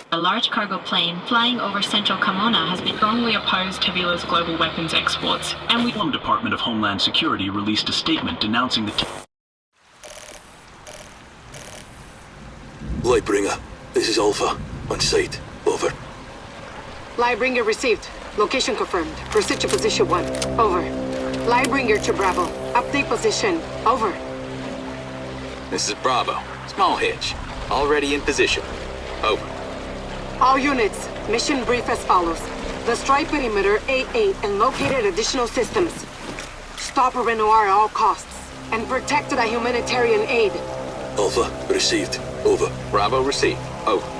A large cargo plane flying over central Camona has been strongly opposed to Vila's global weapons exports, and we... The Department of Homeland Security released a statement denouncing the... Lightbringer, this is Alpha. On site. Over. Lightbringer received. Location confirmed. Proceed to position 1. Over. Lightbringer to Bravo. Update position. Over. This is Bravo. Small hitch. Already in position. Over. All units, mission brief as follows. Destroy perimeter 8-8 and located additional systems. Stop Renoir at all costs. And protect the humanitarian aid. Alpha, received. Over. Bravo received. Over.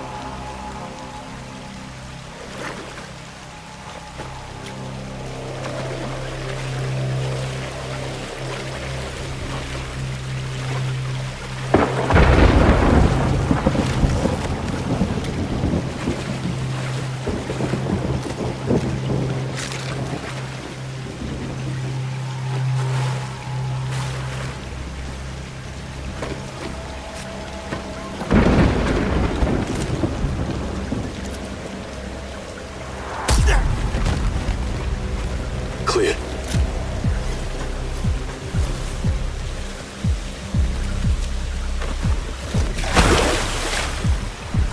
Clear.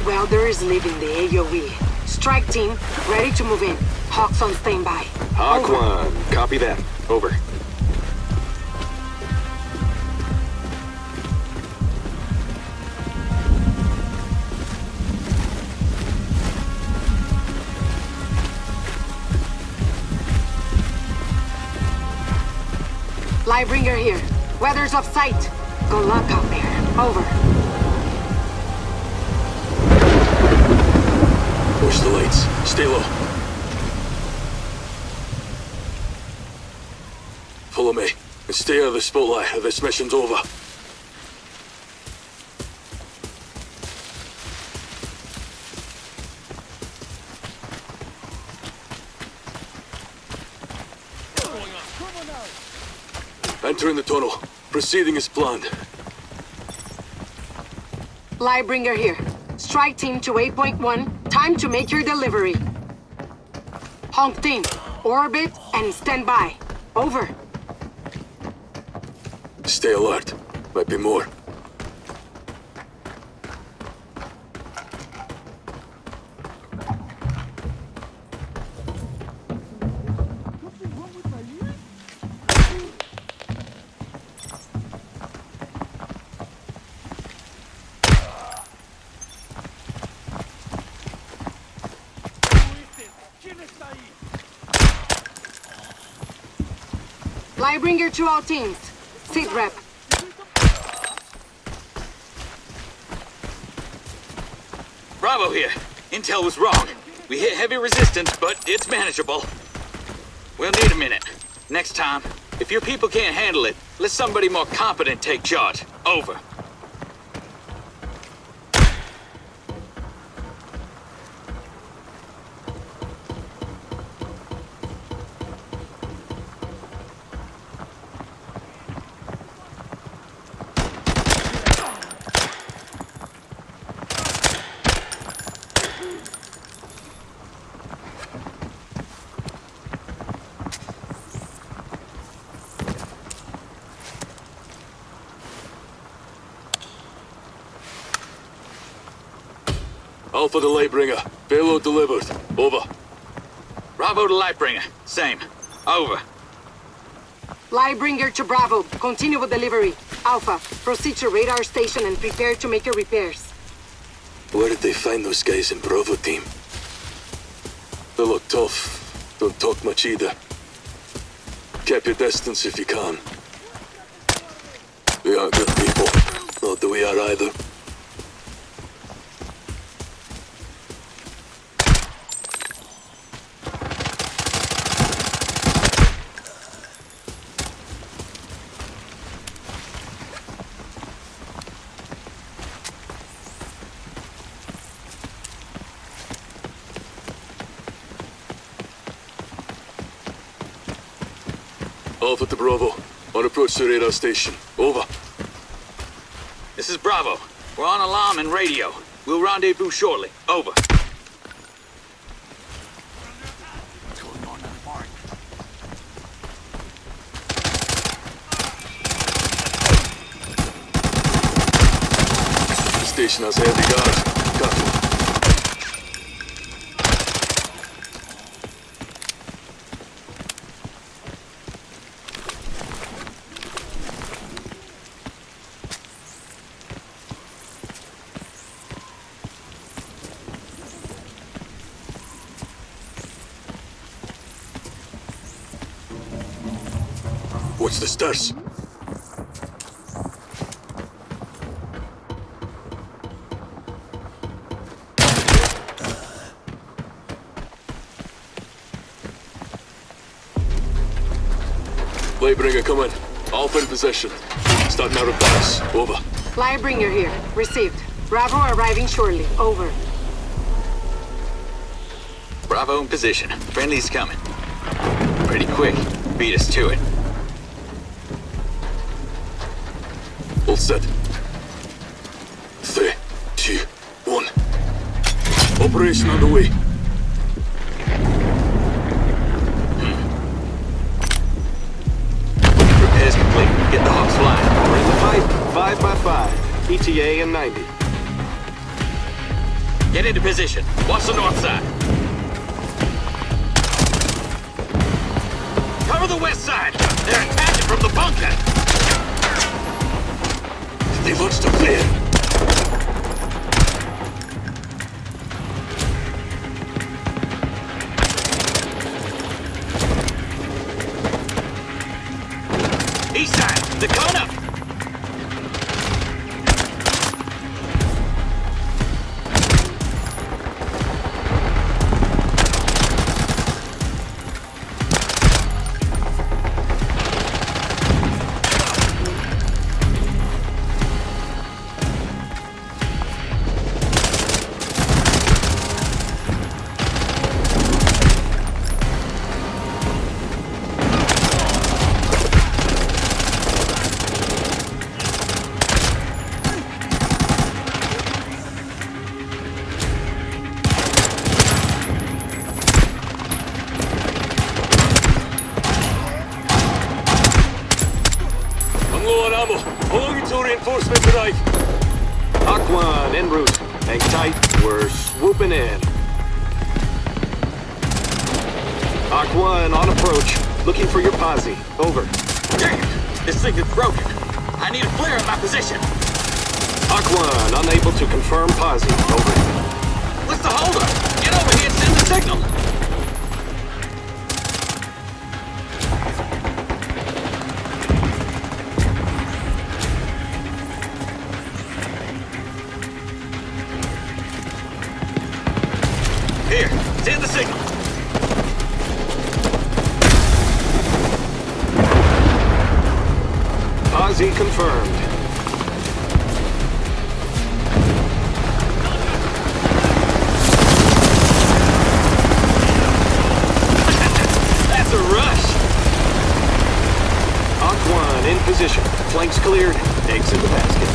Welder is leaving the AOE. Strike team, ready to move in. Hawks on standby. Hawk 1, copy that. Over. Lightbringer here. Weather's off sight. Good luck out there. Over. Push the lights. Stay low. Follow me. And stay out of the spotlight or this mission's over. Entering the tunnel. Proceeding as planned. Lightbringer here. Strike team to 8.1. Time to make your delivery. Honk team, orbit and stand by. Over. Stay alert. Might be more. Lightbringer to all teams. Sit rep. Bravo here. Intel was wrong. We hit heavy resistance, but it's manageable. We'll need a minute. Next time, if your people can't handle it, let somebody more competent take charge. Over. Alpha to Lightbringer. Payload delivered. Over. Bravo to Lightbringer. Same. Over. Lightbringer to Bravo. Continue with delivery. Alpha, proceed to radar station and prepare to make your repairs. Where did they find those guys in Bravo team? They look tough. Don't talk much either. Keep your distance if you can. We aren't good people. Not that we are either. Alpha to Bravo. On approach to radar station. Over. The This is Bravo. We're on alarm and radio. We'll rendezvous shortly. Over. The station has heavy guards. Careful. Watch the stairs. Lightbringer, come in. Alpha in possession. Starting out of base. Over. Lightbringer here. Received. Bravo arriving shortly. Over. Bravo in position. Friendly's coming. Pretty quick. Beat us to it. All set. 3, 2, 1. Operation underway. Repairs complete. Get the Hawks flying. We're in the fight. 5 by 5. ETA and 90. Get into position. Watch the north side. Cover the west side. They're attacking from the bunker. They launched a flare. East side. They're coming up. I'm low on ammo. How long until reinforcements arrive? Aquan en route. Hang tight. We're swooping in. Aquan on approach. Looking for your posse. Over. Damn! This thing is broken. I need a flare in my position. Aquan unable to confirm posse. Over. What's the holdup? Get over here and send the signal. Here, send the signal. Posse confirmed. That's a rush. Aquan in position. Flanks cleared. Eggs in the basket.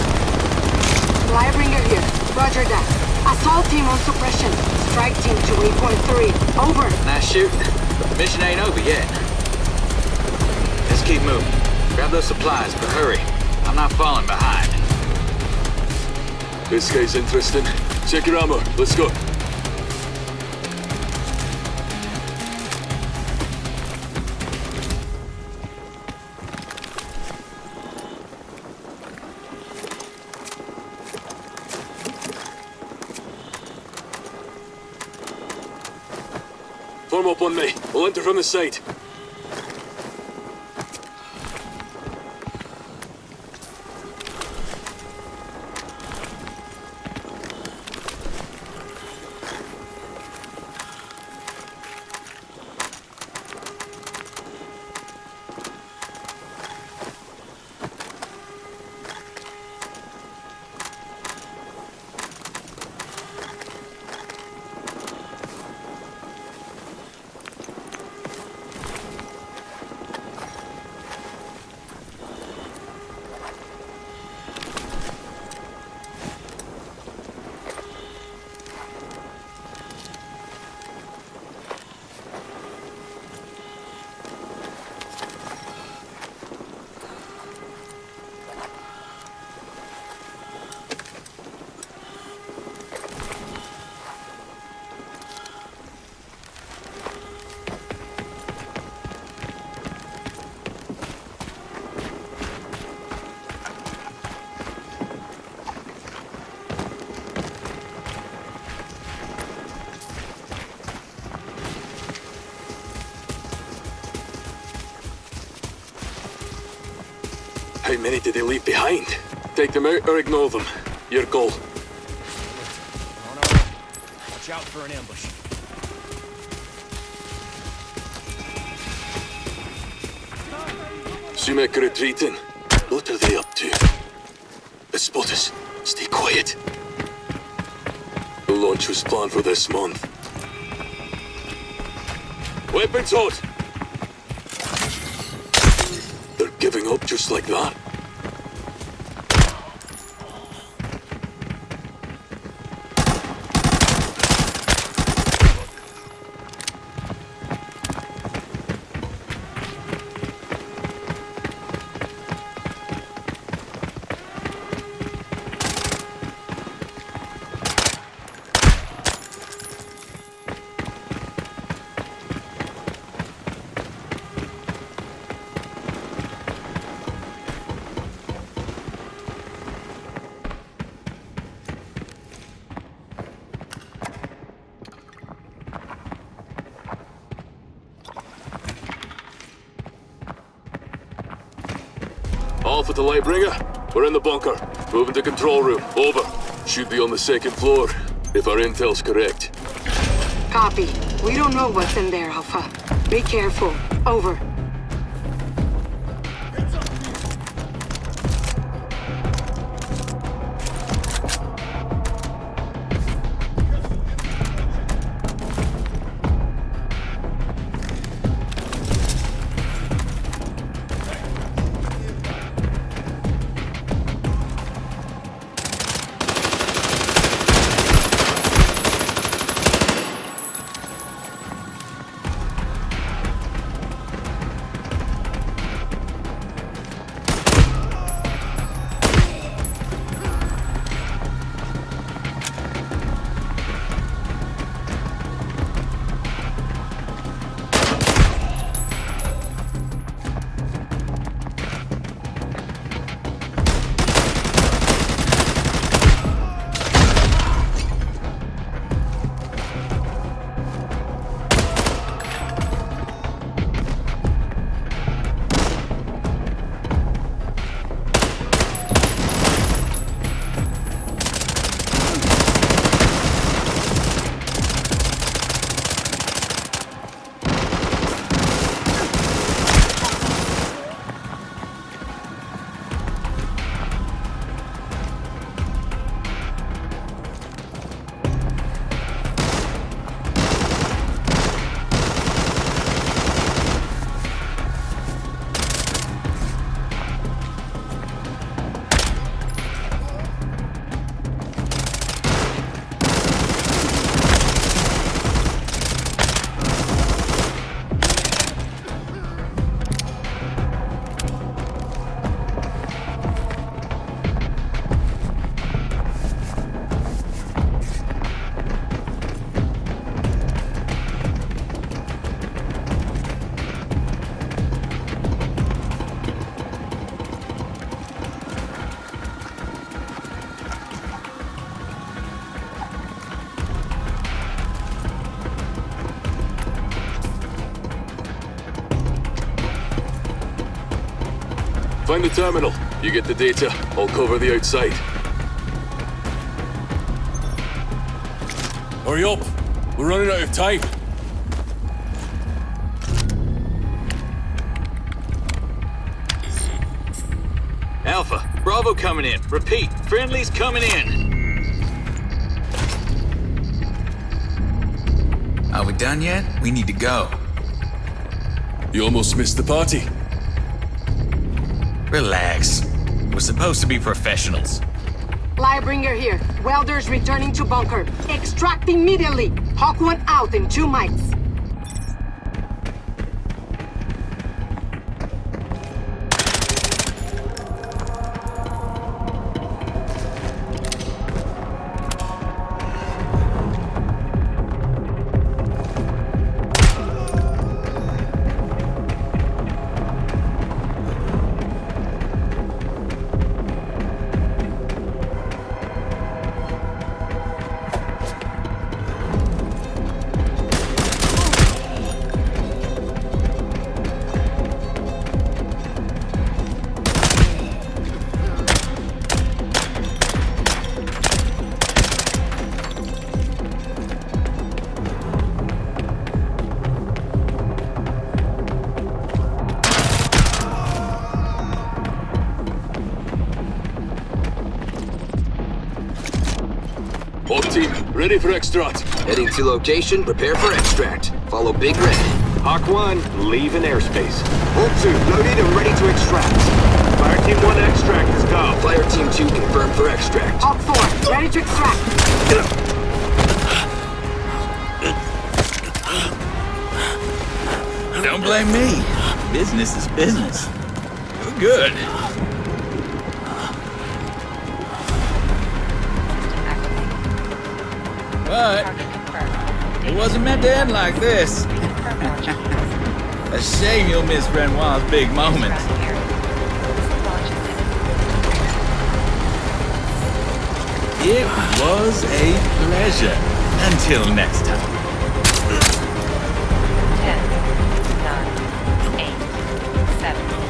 Lightbringer here. Roger that. Assault team on suppression. Strike team to 8.3. Over. Nice shooting. But the mission ain't over yet. Let's keep moving. Grab those supplies, but hurry. I'm not falling behind. This guy's interesting. Check your ammo. Let's go. Form up on me. We'll enter from the side. many did they leave behind? Take them out or ignore them. Your call. On our way. Watch out for an ambush. Sumek retreating. What are they up to? Spot us. Stay quiet. The launch was planned for this month. Weapons hot! They're giving up just like that. Alpha to Lightbringer. We're in the bunker. Moving to control room. Over. Should be on the second floor, if our intel's correct. Copy. We don't know what's in there, Alpha. Be careful. Over. Find the terminal. You get the data. I'll cover the outside. Hurry up! We're running out of time. Alpha, Bravo coming in. Repeat, friendly's coming in. Are we done yet? We need to go. You almost missed the party. Relax. We're supposed to be professionals. Lightbringer here. Welders returning to bunker. Extract immediately. Hawk 1 out in 2 mics. All team, ready for extract. Heading to location, prepare for extract. Follow Big Red. Hawk 1, leaving airspace. Hold 2, loaded and ready to extract. Fire Team 1 extract is go. Fire Team 2 confirmed for extract. Hawk 4, ready to extract. Don't blame me. Business is business. You're good. But it wasn't meant to end like this. A shame you'll miss Renoir's big moment. It was a pleasure. Until next time. 10, 9, 8, 7,